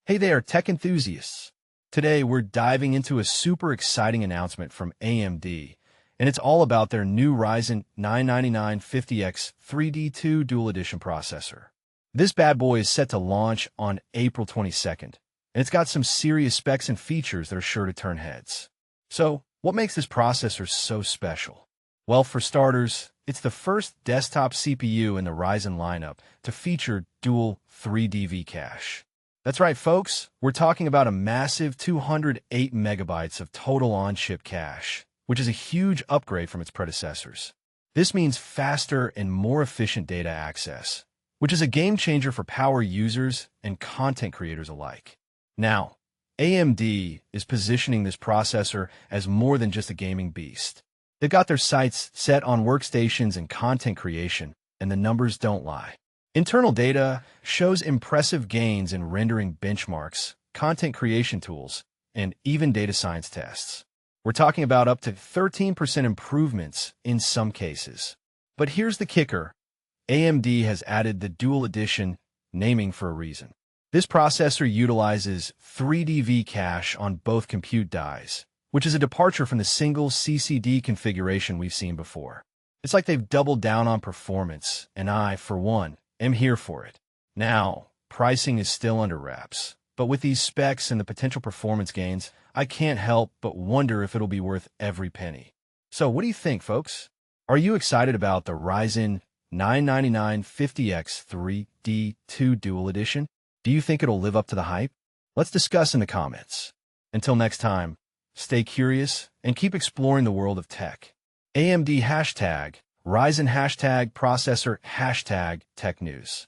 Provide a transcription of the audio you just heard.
Hey there, tech enthusiasts. Today, we're diving into a super exciting announcement from AMD, and it's all about their new Ryzen 9 50X 3D2 Dual Edition processor. This bad boy is set to launch on April 22nd, and it's got some serious specs and features that are sure to turn heads. So, what makes this processor so special? Well, for starters, it's the first desktop CPU in the Ryzen lineup to feature dual 3DV cache. That's right, folks. We're talking about a massive 208 megabytes of total on-chip cache, which is a huge upgrade from its predecessors. This means faster and more efficient data access, which is a game changer for power users and content creators alike. Now, AMD is positioning this processor as more than just a gaming beast. They've got their sights set on workstations and content creation, and the numbers don't lie. Internal data shows impressive gains in rendering benchmarks, content creation tools, and even data science tests. We're talking about up to 13% improvements in some cases. But here's the kicker. AMD has added the Dual Edition naming for a reason. This processor utilizes 3DV cache on both compute dies, which is a departure from the single CCD configuration we've seen before. It's like they've doubled down on performance, and I, for one, am here for it. Now, pricing is still under wraps, but with these specs and the potential performance gains, I can't help but wonder if it'll be worth every penny. So what do you think, folks? Are you excited about the Ryzen 9 50X 3D2 Dual Edition? Do you think it'll live up to the hype? Let's discuss in the comments. Until next time, stay curious and keep exploring the world of tech. AMD #, Ryzen #, processor #, tech news.